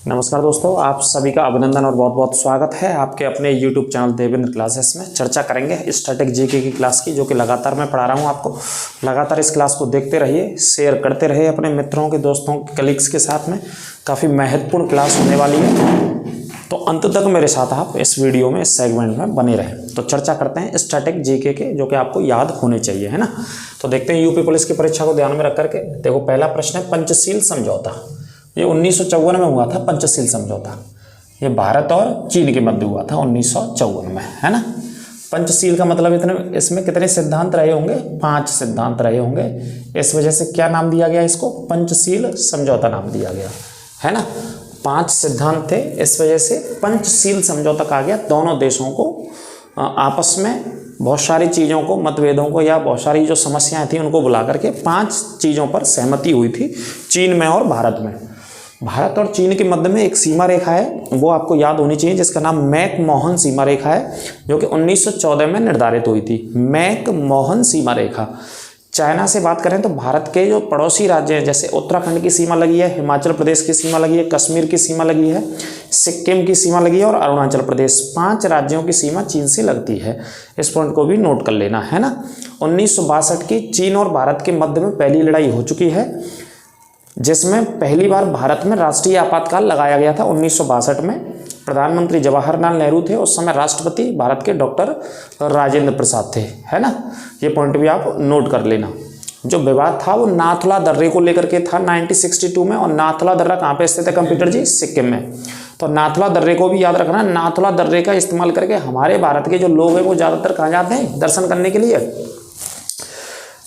नमस्कार दोस्तों, आप सभी का अभिनंदन और बहुत बहुत स्वागत है आपके अपने YouTube चैनल देवेंद्र क्लासेस में। चर्चा करेंगे स्टैटिक जीके की क्लास की, जो कि लगातार मैं पढ़ा रहा हूं आपको। लगातार इस क्लास को देखते रहिए, शेयर करते रहिए अपने मित्रों के, दोस्तों के, कलीग्स के साथ में। काफ़ी महत्वपूर्ण क्लास होने वाली है, तो अंत तक मेरे साथ आप इस वीडियो में, इस सेगमेंट में बने रहें। तो चर्चा करते हैं स्टैटिक जीके के, जो कि आपको याद होने चाहिए, है ना। तो देखते हैं यूपी पुलिस की परीक्षा को ध्यान में रख करके। देखो, पहला प्रश्न है पंचशील समझौता। ये 1954 में हुआ था पंचशील समझौता। ये भारत और चीन के मध्य हुआ था 1954 में, है ना। पंचशील का मतलब इतने, इसमें कितने सिद्धांत रहे होंगे? 5 सिद्धांत रहे होंगे। इस वजह से क्या नाम दिया गया इसको? पंचशील समझौता नाम दिया गया, है ना। 5 सिद्धांत थे, इस वजह से पंचशील समझौता कहा गया। दोनों देशों को आपस में बहुत सारी चीज़ों को, मतभेदों को, या बहुत सारी जो समस्याएं थी उनको बुला करके 5 चीज़ों पर सहमति हुई थी, चीन में और भारत में। भारत और चीन के मध्य में एक सीमा रेखा है, वो आपको याद होनी चाहिए, जिसका नाम मैक-मोहन सीमा रेखा है, जो कि 1914 में निर्धारित हुई थी। मैक-मोहन सीमा रेखा। चाइना से बात करें तो भारत के जो पड़ोसी राज्य हैं, जैसे उत्तराखंड की सीमा लगी है, हिमाचल प्रदेश की सीमा लगी है, कश्मीर की सीमा लगी है, सिक्किम की सीमा लगी है और अरुणाचल प्रदेश। 5 राज्यों की सीमा चीन से लगती है। इस पॉइंट को भी नोट कर लेना, है ना। 1962 की चीन और भारत के मध्य में पहली लड़ाई हो चुकी है, जिसमें पहली बार भारत में राष्ट्रीय आपातकाल लगाया गया था 1962 में। प्रधानमंत्री जवाहरलाल नेहरू थे उस समय, राष्ट्रपति भारत के डॉक्टर राजेंद्र प्रसाद थे, है ना। ये पॉइंट भी आप नोट कर लेना। जो विवाद था वो नाथुला दर्रे को लेकर के था 1962 में। और नाथुला दर्रा कहाँ पे स्थित है कंप्यूटर जी? सिक्किम में। तो नाथुला दर्रे को भी याद रखना। नाथुला दर्रे का इस्तेमाल करके हमारे भारत के जो लोग हैं वो ज़्यादातर कहाँ जाते हैं दर्शन करने के लिए?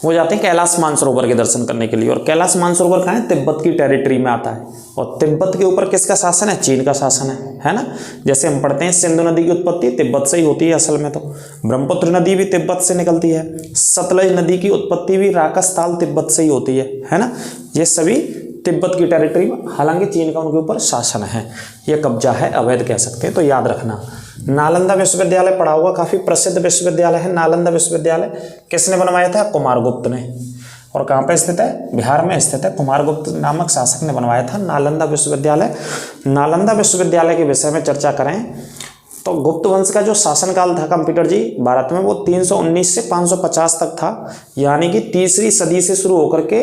वो जाते हैं कैलाश मानसरोवर के दर्शन करने के लिए। और कैलाश मानसरोवर कहाँ है? तिब्बत की टेरिटरी में आता है। और तिब्बत के ऊपर किसका शासन है? चीन का शासन है ना। जैसे हम पढ़ते हैं, सिंधु नदी की उत्पत्ति तिब्बत से ही होती है असल में। तो ब्रह्मपुत्र नदी भी तिब्बत से निकलती है। सतलज नदी की उत्पत्ति भी राकसताल तिब्बत से ही होती है ना। ये सभी तिब्बत की टेरिटरी में, हालांकि चीन का उनके ऊपर शासन है। ये कब्जा है, अवैध कह सकते हैं। तो याद रखना। नालंदा विश्वविद्यालय पढ़ा होगा, काफ़ी प्रसिद्ध विश्वविद्यालय है नालंदा विश्वविद्यालय। किसने बनवाया था? कुमारगुप्त ने। और कहाँ पे स्थित है? बिहार में स्थित है। कुमारगुप्त नामक शासक ने बनवाया था नालंदा विश्वविद्यालय। नालंदा विश्वविद्यालय के विषय में चर्चा करें तो गुप्त वंश का जो शासनकाल था कंप्यूटर जी भारत में, वो 319 से 550 तक था। यानी कि 3री सदी से शुरू होकर के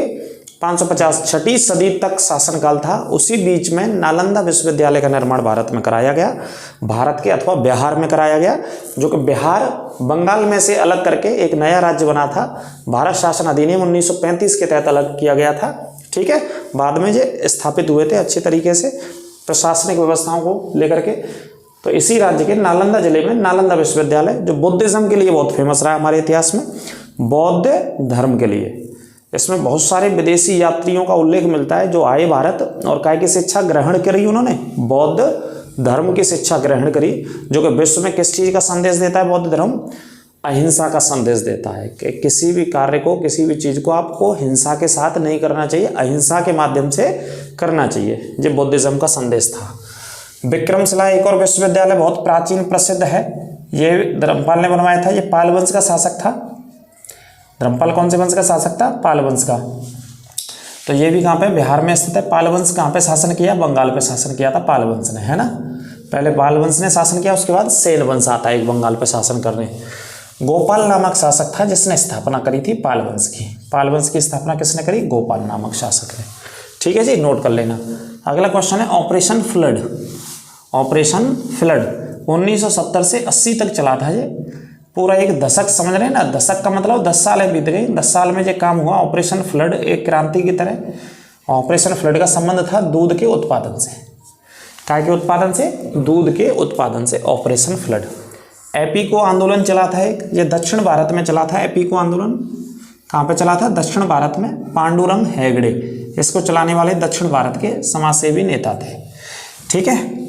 550 6ठी सदी तक शासनकाल था। उसी बीच में नालंदा विश्वविद्यालय का निर्माण भारत में कराया गया, भारत के अथवा बिहार में कराया गया, जो कि बिहार बंगाल में से अलग करके एक नया राज्य बना था। भारत शासन अधिनियम 1935 के तहत अलग किया गया था, ठीक है। बाद में जो स्थापित हुए थे अच्छे तरीके से प्रशासनिक व्यवस्थाओं को लेकर के। तो इसी राज्य के नालंदा जिले में नालंदा विश्वविद्यालय, जो बुद्धिज्म के लिए बहुत फेमस रहा हमारे इतिहास में, बौद्ध धर्म के लिए। इसमें बहुत सारे विदेशी यात्रियों का उल्लेख मिलता है जो आए भारत और काय की शिक्षा ग्रहण करी उन्होंने? बौद्ध धर्म की शिक्षा ग्रहण करी, जो कि विश्व में किस चीज़ का संदेश देता है? बौद्ध धर्म अहिंसा का संदेश देता है कि किसी भी कार्य को, किसी भी चीज़ को आपको हिंसा के साथ नहीं करना चाहिए, अहिंसा के माध्यम से करना चाहिए। ये बौद्धिज्म का संदेश था। विक्रमशिला एक और विश्वविद्यालय बहुत प्राचीन प्रसिद्ध है, ये धर्मपाल ने बनवाया था। ये पाल वंश का शासक था। धर्मपाल कौन से वंश का शासक था? पाल वंश का। तो ये भी कहाँ पे? बिहार में स्थित है। पाल वंश कहाँ पे शासन किया? बंगाल पे शासन किया था पाल वंश ने, है ना। पहले पाल वंश ने शासन किया, उसके बाद सेन वंश आता है एक बंगाल पे शासन करने। गोपाल नामक शासक था जिसने स्थापना करी थी पाल वंश की। पाल वंश की स्थापना किसने करी? गोपाल नामक शासक ने, ठीक है जी, नोट कर लेना। अगला क्वेश्चन है ऑपरेशन फ्लड। ऑपरेशन फ्लड 1970 से 80 तक चला था। ये पूरा एक दशक, समझ रहे हैं ना। दशक का मतलब 10 साल बीत गई। 10 साल में ये काम हुआ ऑपरेशन फ्लड, एक क्रांति की तरह। ऑपरेशन फ्लड का संबंध था दूध के उत्पादन से। काय के उत्पादन से? दूध के उत्पादन से ऑपरेशन फ्लड। एपीको आंदोलन चला था एक, ये दक्षिण भारत में चला था। एपीको आंदोलन कहाँ पे चला था? दक्षिण भारत में। पांडुरंग हेगड़े इसको चलाने वाले दक्षिण भारत के समाजसेवी नेता थे, ठीक है।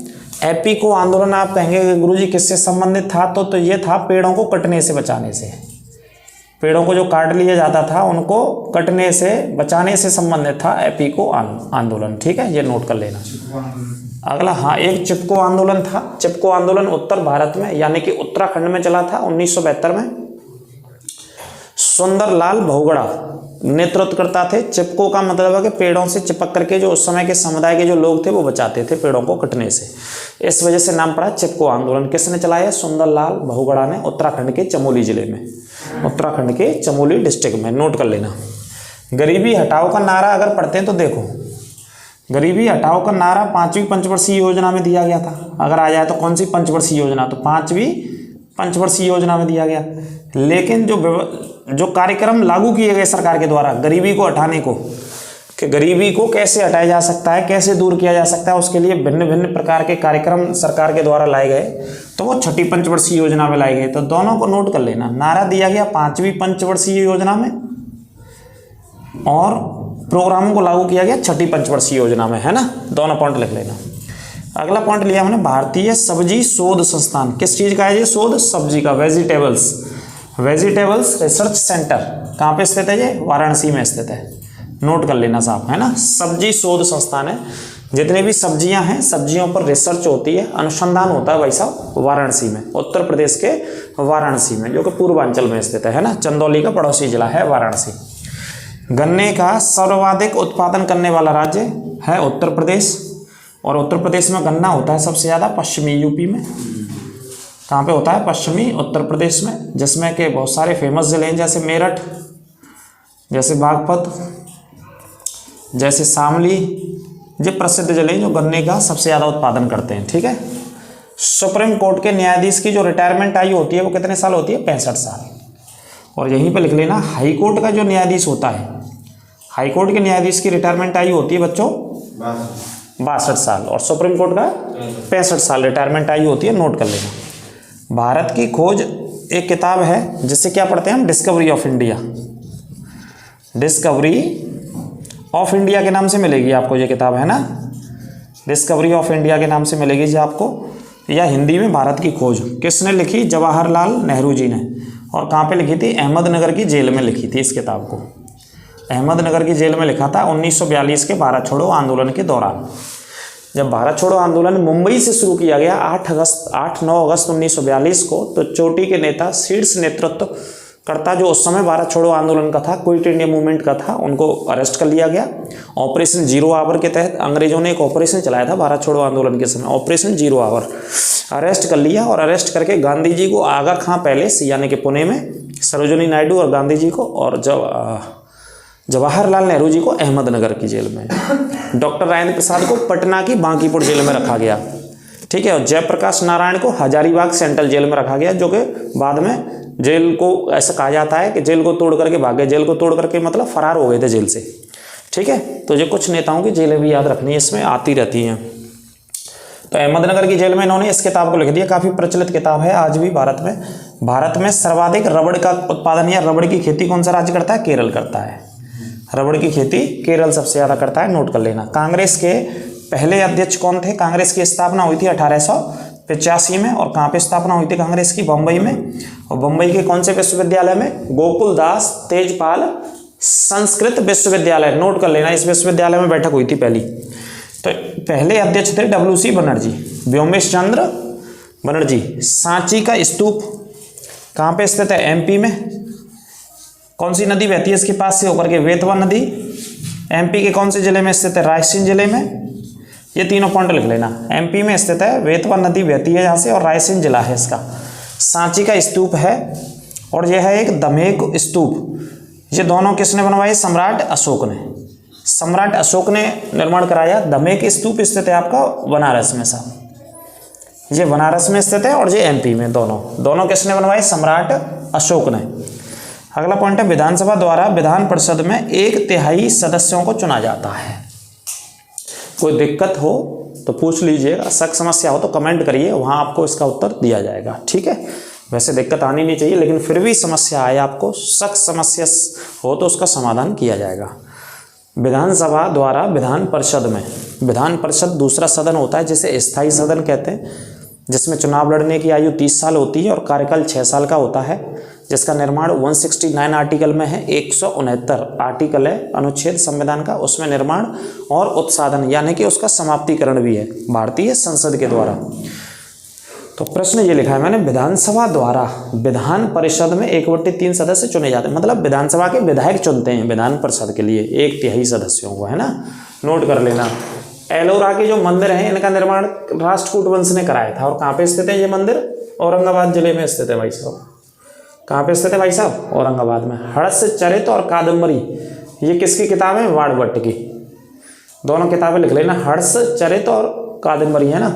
एपीको आंदोलन आप कहेंगे गुरुजी किससे संबंधित था? तो ये था पेड़ों को कटने से बचाने से। पेड़ों को जो काट लिया जाता था उनको कटने से बचाने से संबंधित था एपीको आंदोलन, ठीक है, ये नोट कर लेना। अगला, हाँ, एक चिपको आंदोलन था। चिपको आंदोलन उत्तर भारत में यानी कि उत्तराखंड में चला था 1972 में। सुंदरलाल बहुगुणा नेतृत्व करता थे। चिपको का मतलब है कि पेड़ों से चिपक करके जो उस समय के समुदाय के जो लोग थे वो बचाते थे पेड़ों को कटने से, इस वजह से नाम पड़ा चिपको आंदोलन। किसने चलाया? सुंदरलाल बहुगुणा ने, उत्तराखंड के चमोली जिले में, उत्तराखंड के चमोली डिस्ट्रिक्ट में। नोट कर लेना। गरीबी हटाओ का नारा अगर पढ़ते हैं तो देखो, गरीबी हटाओ का नारा 5वीं पंचवर्षीय योजना में दिया गया था। अगर आ जाए तो कौन सी पंचवर्षीय योजना? तो 5वीं पंचवर्षीय योजना में दिया गया। लेकिन जो कार्यक्रम लागू किए गए सरकार के द्वारा गरीबी को हटाने को, कि गरीबी को कैसे हटाया जा सकता है, कैसे दूर किया जा सकता है, उसके लिए भिन्न भिन्न प्रकार के कार्यक्रम सरकार के द्वारा लाए गए, तो वो 6ठी पंचवर्षीय योजना में लाए गए। तो दोनों को नोट कर लेना। नारा दिया गया 5वीं पंचवर्षीय योजना में और प्रोग्रामों को लागू किया गया 6ठी पंचवर्षीय योजना में, है ना। दोनों पॉइंट लिख लेना। अगला पॉइंट लिया हमने भारतीय सब्जी शोध संस्थान। किस चीज का है ये? शोध सब्जी का, वेजिटेबल्स रिसर्च सेंटर। कहाँ पे स्थित है ये? वाराणसी में स्थित है। नोट कर लेना साहब, है ना। सब्जी शोध संस्थान है। जितनी भी सब्जियां हैं, सब्जियों पर रिसर्च होती है, अनुसंधान होता है भाई साहब वाराणसी में, उत्तर प्रदेश के वाराणसी में, जो कि पूर्वांचल में स्थित है ना। चंदौली का पड़ोसी जिला है वाराणसी। गन्ने का सर्वाधिक उत्पादन करने वाला राज्य है उत्तर प्रदेश, और उत्तर प्रदेश में गन्ना होता है सबसे ज़्यादा पश्चिमी यूपी में। कहाँ पे होता है? पश्चिमी उत्तर प्रदेश में, जिसमें के बहुत सारे फेमस जिले हैं, जैसे मेरठ, जैसे बागपत, जैसे शामली, ये प्रसिद्ध जिले हैं जो गन्ने का सबसे ज़्यादा उत्पादन करते हैं। ठीक है। सुप्रीम कोर्ट के न्यायाधीश की जो रिटायरमेंट आयु होती है वो कितने साल होती है? 65 साल। और यहीं पे लिख लेना, हाई कोर्ट का जो न्यायाधीश होता है, हाई कोर्ट के न्यायाधीश की रिटायरमेंट आयु होती है बच्चों 62 साल, और सुप्रीम कोर्ट का 65 साल रिटायरमेंट आयु होती है। नोट कर लेना। भारत की खोज एक किताब है जिससे क्या पढ़ते हैं हम? Discovery of India. Discovery of India के नाम से मिलेगी आपको ये किताब, है ना। डिस्कवरी ऑफ इंडिया के नाम से मिलेगी जी आपको, या हिंदी में भारत की खोज। किसने लिखी? जवाहरलाल नेहरू जी ने। और कहाँ पे लिखी थी? अहमदनगर की जेल में लिखी थी इस किताब को। अहमदनगर की जेल में लिखा था 1942 के भारत छोड़ो आंदोलन के दौरान। जब भारत छोड़ो आंदोलन मुंबई से शुरू किया गया 8-9 अगस्त 1942 को, तो चोटी के नेता, शीर्ष नेतृत्व करता जो उस समय भारत छोड़ो आंदोलन का था, क्विट इंडिया मूवमेंट का था, उनको अरेस्ट कर लिया गया। ऑपरेशन जीरो आवर के तहत अंग्रेजों ने एक ऑपरेशन चलाया था भारत छोड़ो आंदोलन के समय, ऑपरेशन जीरो आवर। अरेस्ट कर लिया, और अरेस्ट करके गांधी जी को आगा खां पैलेस यानी कि पुणे में, सरोजिनी नायडू और गांधी जी को, और जवाहरलाल नेहरू जी को अहमदनगर की जेल में, डॉक्टर राजेंद्र प्रसाद को पटना की बांकीपुर जेल में रखा गया। ठीक है। और जयप्रकाश नारायण को हजारीबाग सेंट्रल जेल में रखा गया, जो कि बाद में जेल को ऐसा कहा जाता है कि जेल को तोड़ करके भागे। जेल को तोड़ करके मतलब फरार हो गए थे जेल से। ठीक है। तो ये कुछ नेताओं की जेलें भी याद रखनी है, इसमें आती रहती हैं। तो अहमदनगर की जेल में इन्होंने इस किताब को लिख दिया। काफ़ी प्रचलित किताब है आज भी भारत में। भारत में सर्वाधिक रबड़ का उत्पादन या रबड़ की खेती कौन सा राज्य करता है? केरल करता है। रबड़ की खेती केरल सबसे ज़्यादा करता है। नोट कर लेना। कांग्रेस के पहले अध्यक्ष कौन थे? कांग्रेस की स्थापना हुई थी 1885 में। और कहाँ पे स्थापना हुई थी कांग्रेस की? बम्बई में। और बम्बई के कौन से विश्वविद्यालय में? गोकुलदास तेजपाल संस्कृत विश्वविद्यालय। नोट कर लेना, इस विश्वविद्यालय में बैठक हुई थी पहली। तो पहले अध्यक्ष थे डब्ल्यू.सी. बनर्जी, व्योमेश चंद्र बनर्जी। सांची का स्तूप कहाँ पे स्थित है? एमपी में। कौन सी नदी बहती है इसके पास से होकर के? बेतवा नदी। एमपी के कौन से जिले में स्थित है? रायसेन जिले में। ये तीनों पॉइंट लिख लेना। एमपी में स्थित है, बेतवा नदी बहती है यहाँ से, और रायसेन जिला है इसका। सांची का स्तूप है, और यह है एक दमेक स्तूप। ये दोनों किसने बनवाए? सम्राट अशोक ने। सम्राट अशोक ने निर्माण कराया। दमेक स्तूप स्थित है आपका बनारस में साहब, ये बनारस में स्थित है, और ये एमपी में। दोनों किसने बनवाए? सम्राट अशोक ने। अगला पॉइंट है, विधानसभा द्वारा विधान परिषद में 1/3 सदस्यों को चुना जाता है। कोई दिक्कत हो तो पूछ लीजिएगा, शक समस्या हो तो कमेंट करिए, वहाँ आपको इसका उत्तर दिया जाएगा। ठीक है। वैसे दिक्कत आनी नहीं चाहिए, लेकिन फिर भी समस्या आए आपको, शक समस्या हो तो उसका समाधान किया जाएगा। विधानसभा द्वारा विधान परिषद में, विधान परिषद दूसरा सदन होता है जिसे स्थायी सदन कहते हैं, जिसमें चुनाव लड़ने की आयु 30 साल होती है और कार्यकाल 6 साल का होता है, जिसका निर्माण 169 आर्टिकल में है। 169 आर्टिकल है अनुच्छेद संविधान का, उसमें निर्माण और उत्साधन यानी कि उसका समाप्तिकरण भी है भारतीय संसद के द्वारा। तो प्रश्न ये लिखा है मैंने, विधानसभा द्वारा विधान परिषद में 1/3 सदस्य चुने जाते हैं, मतलब विधानसभा के विधायक चुनते हैं विधान परिषद के लिए 1/3 सदस्यों को, है ना, नोट कर लेना। एलोरा के जो मंदिर हैं इनका निर्माण राष्ट्रकूट वंश ने कराया था। और कहाँ पे स्थित है ये मंदिर? औरंगाबाद जिले में स्थित है भाई साहब। कहाँ पे स्थित है भाई साहब? औरंगाबाद में। हर्ष चरित और कादम्बरी ये किसकी किताब है? वाणभट्ट की। दोनों किताबें लिख लेना, हर्ष चरित और कादम्बरी, है ना।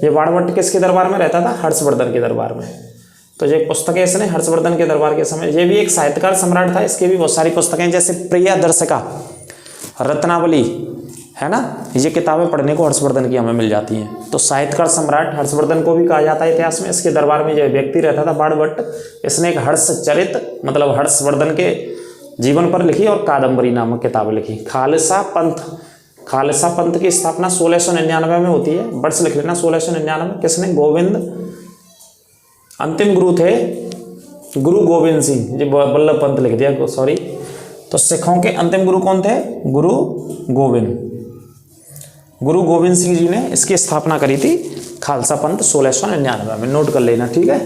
ये वाणभट्ट किसके दरबार में रहता था? हर्षवर्धन के दरबार में। तो ये पुस्तकें इसने हर्षवर्धन के दरबार के समय, ये भी एक साहित्यकार सम्राट था, इसकी भी बहुत सारी पुस्तकें जैसे प्रियदर्शिका, रत्नावली, है ना, ये किताबें पढ़ने को हर्षवर्धन की हमें मिल जाती हैं। तो साहित्यकार सम्राट हर्षवर्धन को भी कहा जाता है इतिहास में। इसके दरबार में जो व्यक्ति रहता था वाणभट्ट, इसने एक हर्षचरित मतलब हर्षवर्धन के जीवन पर लिखी और कादम्बरी नामक किताबें लिखी। खालसा पंथ की स्थापना 1699 में होती है। वर्ष लिख लेना 1699। किसने? गोविंद, अंतिम गुरु थे गुरु गोविंद सिंह, जी वल्लभ पंत लिख दिया, सॉरी। तो सिखों के अंतिम गुरु कौन थे? गुरु गोविंद सिंह जी ने इसकी स्थापना करी थी, खालसा पंथ 1699 में, नोट कर लेना, ठीक है।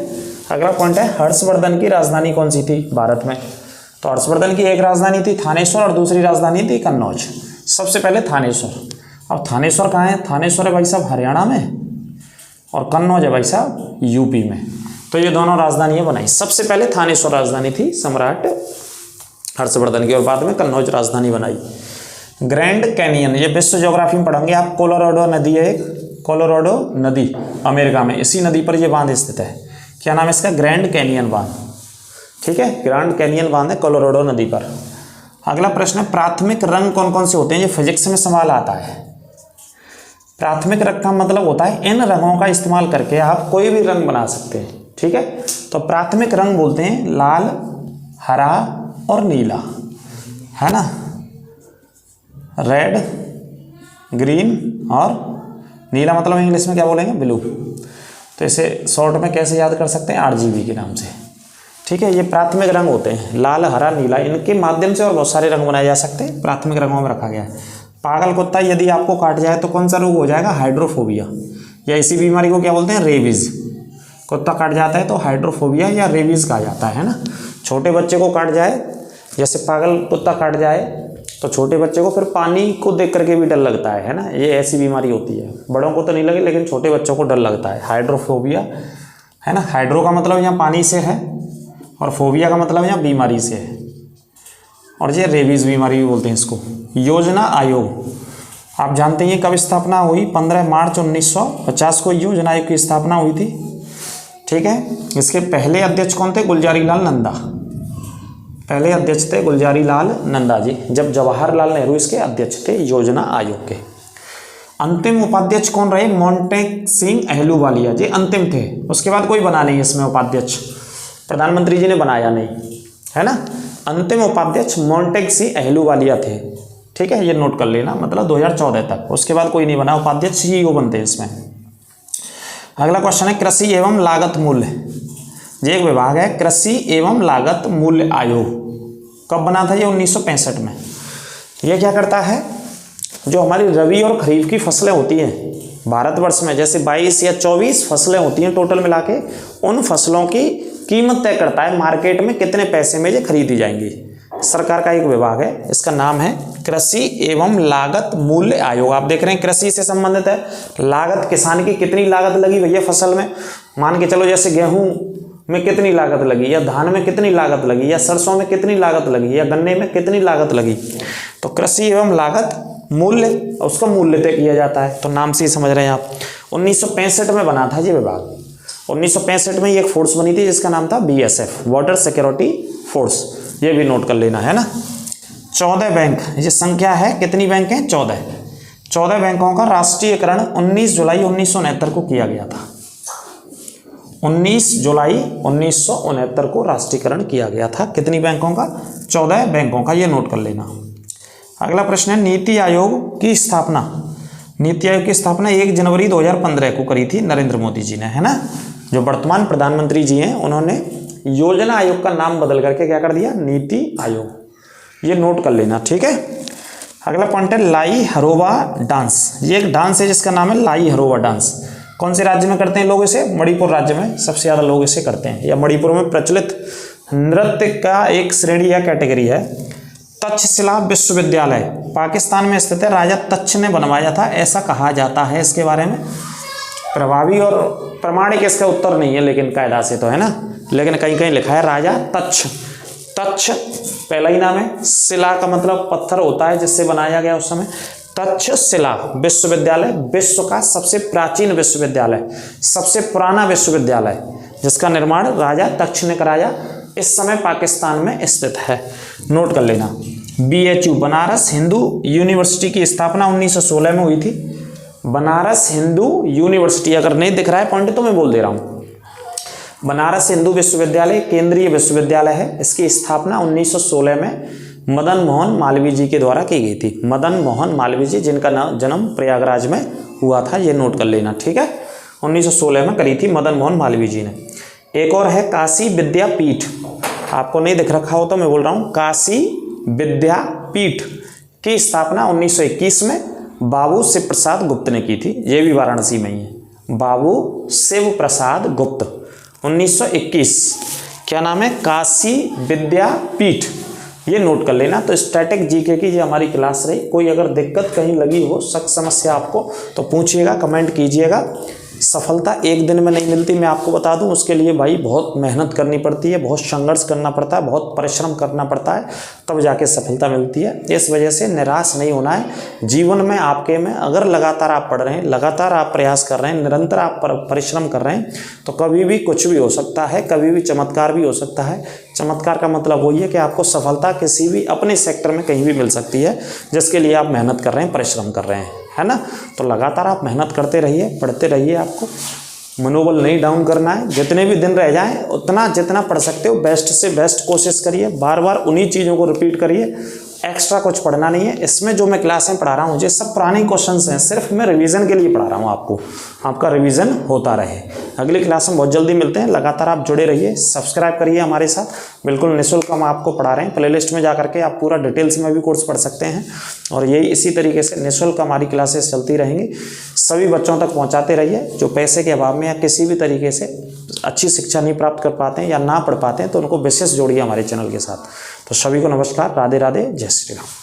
अगला पॉइंट है, हर्षवर्धन की राजधानी कौन सी थी भारत में? तो हर्षवर्धन की एक राजधानी थी थानेश्वर और दूसरी राजधानी थी कन्नौज। सबसे पहले थानेश्वर। अब थानेश्वर कहाँ है? थानेश्वर है भाई साहब हरियाणा में, और कन्नौज है भाई साहब यूपी में। तो ये दोनों राजधानियां बनाई। सबसे पहले थानेश्वर राजधानी थी सम्राट हर्षवर्धन की, और बाद में कन्नौज राजधानी बनाई। ग्रैंड कैनियन, ये विश्व ज्योग्राफी में पढ़ेंगे आप। कोलोराडो नदी है एक, कोलोराडो नदी अमेरिका में, इसी नदी पर ये बांध स्थित है। क्या नाम है इसका? ग्रैंड कैनियन बांध, ठीक है। ग्रैंड कैनियन बांध है कोलोराडो नदी पर। अगला प्रश्न है, प्राथमिक रंग कौन कौन से होते हैं? ये फिजिक्स में सवाल आता है। प्राथमिक रंग का मतलब होता है इन रंगों का इस्तेमाल करके आप कोई भी रंग बना सकते हैं, ठीक है। तो प्राथमिक रंग बोलते हैं लाल, हरा और नीला, है ना, रेड, ग्रीन और नीला, मतलब इंग्लिश में क्या बोलेंगे? ब्लू। तो इसे शॉर्ट में कैसे याद कर सकते हैं? RGB के नाम से, ठीक है। ये प्राथमिक रंग होते हैं, लाल, हरा, नीला। इनके माध्यम से और बहुत सारे रंग बनाए जा सकते हैं, प्राथमिक रंगों में रखा गया है। पागल कुत्ता यदि आपको काट जाए तो कौन सा रोग हो जाएगा? हाइड्रोफोबिया, या इसी बीमारी को क्या बोलते हैं? रेबीज। कुत्ता काट जाता है तो हाइड्रोफोबिया या रेबीज कहा जाता है ना। छोटे बच्चे को काट जाए, जैसे पागल कुत्ता काट जाए, तो छोटे बच्चे को फिर पानी को देख करके भी डर लगता है ना। ये ऐसी बीमारी होती है, बड़ों को तो नहीं लगे लेकिन छोटे बच्चों को डर लगता है, हाइड्रोफोबिया, है ना। हाइड्रो का मतलब यहाँ पानी से है, और फोबिया का मतलब यहाँ बीमारी से है, और ये रेबीज बीमारी भी बोलते हैं इसको। योजना आयोग, आप जानते हैं कब स्थापना हुई? 15 मार्च 1950 को योजना आयोग की स्थापना हुई थी, ठीक है। इसके पहले अध्यक्ष कौन थे? गुलजारी लाल नंदा। पहले अध्यक्ष थे गुलजारी लाल नंदा जी, जब जवाहरलाल नेहरू इसके अध्यक्ष थे योजना आयोग के। अंतिम उपाध्यक्ष कौन रहे? मोंटेक सिंह अहलूवालिया जी अंतिम थे, उसके बाद कोई बना नहीं इसमें उपाध्यक्ष, प्रधानमंत्री जी ने बनाया नहीं, है ना। अंतिम उपाध्यक्ष मोंटेक सिंह अहलूवालिया थे, ठीक है, ये नोट कर लेना, मतलब 2014 तक, उसके बाद कोई नहीं बना। उपाध्यक्ष CEO बनते हैं इसमें। अगला क्वेश्चन है, कृषि एवं लागत मूल्य, ये एक विभाग है, कृषि एवं लागत मूल्य आयोग। कब बना था ये? 1965 में। ये क्या करता है? जो हमारी रबी और खरीफ की फसलें होती हैं भारतवर्ष में, जैसे 22 या 24 फसलें होती हैं टोटल मिला के, उन फसलों की कीमत तय करता है मार्केट में कितने पैसे में ये खरीदी जाएंगी। सरकार का एक विभाग है, इसका नाम है कृषि एवं लागत मूल्य आयोग। आप देख रहे हैं कृषि से संबंधित है, लागत किसान की कितनी लागत लगी भैया फसल में, मान के चलो जैसे गेहूं में कितनी लागत लगी, या धान में कितनी लागत लगी, या सरसों में कितनी लागत लगी, या गन्ने में कितनी लागत लगी। तो कृषि एवं लागत मूल्य, उसका मूल्य तय किया जाता है। तो नाम से ही समझ रहे हैं आप। 1965 में बना था ये विभाग। 1965 में ये एक फोर्स बनी थी जिसका नाम था BSF, बॉर्डर सिक्योरिटी फोर्स, ये भी नोट कर लेना, है ना। 14 बैंक, ये संख्या है, कितनी बैंक हैं? 14 बैंकों का राष्ट्रीयकरण 19 जुलाई 1969 को किया गया था। 19 जुलाई 1969 को राष्ट्रीयकरण किया गया था। कितनी बैंकों का? 14 बैंकों का, ये नोट कर लेना। अगला प्रश्न है, नीति आयोग की स्थापना। नीति आयोग की स्थापना 1 जनवरी 2015 को करी थी नरेंद्र मोदी जी ने, है ना। जो वर्तमान प्रधानमंत्री जी हैं उन्होंने योजना आयोग का नाम बदल करके क्या कर दिया? नीति आयोग, ये नोट कर लेना, ठीक है। अगला पॉइंट है लाई हरोबा डांस। ये एक डांस है जिसका नाम है लाई हरोबा डांस। कौन से राज्य में करते हैं लोग इसे? मणिपुर राज्य में सबसे ज़्यादा लोग इसे करते हैं। या मणिपुर में प्रचलित नृत्य का एक श्रेणी या कैटेगरी है। तक्षशिला विश्वविद्यालय पाकिस्तान में स्थित है, राजा तक्ष ने बनवाया था ऐसा कहा जाता है। इसके बारे में प्रभावी और प्रमाणिक इसका उत्तर नहीं है, लेकिन कायदा से तो है ना, लेकिन कहीं कहीं लिखा है राजा तक्ष। तक्ष पहला ही नाम है, शिला का मतलब पत्थर होता है जिससे बनाया गया उस समय। तक्षशिला विश्वविद्यालय विश्व का सबसे प्राचीन विश्वविद्यालय, सबसे पुराना विश्वविद्यालय जिसका निर्माण राजा तक्ष ने कराया, इस समय पाकिस्तान में स्थित है। नोट कर लेना। BHU बनारस हिंदू यूनिवर्सिटी की स्थापना 1916 में हुई थी। बनारस हिंदू यूनिवर्सिटी, अगर नहीं दिख रहा है पॉइंट तो मैं बोल दे रहा हूँ। बनारस हिंदू विश्वविद्यालय केंद्रीय विश्वविद्यालय है। इसकी स्थापना 1916 में मदन मोहन मालवीय जी के द्वारा की गई थी। मदन मोहन मालवीय जी जिनका जन्म प्रयागराज में हुआ था, ये नोट कर लेना, ठीक है। 1916 में करी थी मदन मोहन मालवीय जी ने। एक और है काशी विद्यापीठ, आपको नहीं दिख रखा हो तो मैं बोल रहा हूँ। काशी विद्यापीठ की स्थापना 1921 में बाबू शिव प्रसाद गुप्त ने की थी। ये भी वाराणसी में ही है। बाबू शिव प्रसाद गुप्त 1921, क्या नाम है? काशी विद्यापीठ, ये नोट कर लेना। तो स्टैटिक जीके की ये हमारी क्लास रही। कोई अगर दिक्कत कहीं लगी हो, शक समस्या आपको, तो पूछिएगा, कमेंट कीजिएगा। सफलता एक दिन में नहीं मिलती, मैं आपको बता दूं। उसके लिए भाई बहुत मेहनत करनी पड़ती है, बहुत संघर्ष करना पड़ता है, बहुत परिश्रम करना पड़ता है, तब जाके सफलता मिलती है। इस वजह से निराश नहीं होना है जीवन में। आपके में अगर लगातार आप पढ़ रहे हैं, लगातार आप प्रयास कर रहे हैं, निरंतर आप परिश्रम कर रहे हैं, तो कभी भी कुछ भी हो सकता है, कभी भी चमत्कार भी हो सकता है। चमत्कार का मतलब वही है कि आपको सफलता किसी भी अपने सेक्टर में कहीं भी मिल सकती है, जिसके लिए आप मेहनत कर रहे हैं, परिश्रम कर रहे हैं, है ना। तो लगातार आप मेहनत करते रहिए, पढ़ते रहिए। आपको मनोबल नहीं डाउन करना है। जितने भी दिन रह जाएं उतना जितना पढ़ सकते हो बेस्ट से बेस्ट कोशिश करिए। बार बार उन्हीं चीज़ों को रिपीट करिए, एक्स्ट्रा कुछ पढ़ना नहीं है। इसमें जो मैं क्लासें पढ़ा रहा हूँ ये सब पुराने क्वेश्चंस हैं, सिर्फ मैं रिवीजन के लिए पढ़ा रहा हूँ आपको, आपका रिवीजन होता रहे। अगली क्लास में बहुत जल्दी मिलते हैं। लगातार आप जुड़े रहिए, सब्सक्राइब करिए हमारे साथ, बिल्कुल निःशुल्क हम आपको पढ़ा रहे हैं। प्लेलिस्ट में जा करके आप पूरा डिटेल्स में भी कोर्स पढ़ सकते हैं, और यही इसी तरीके से निःशुल्क हमारी क्लासेस चलती रहेंगी। सभी बच्चों तक पहुँचाते रहिए। जो पैसे के अभाव में या किसी भी तरीके से अच्छी शिक्षा नहीं प्राप्त कर पाते हैं या ना पढ़ पाते हैं, तो उनको विशेष जोड़िए हमारे चैनल के साथ। तो सभी को नमस्कार, राधे राधे, जय श्री राम।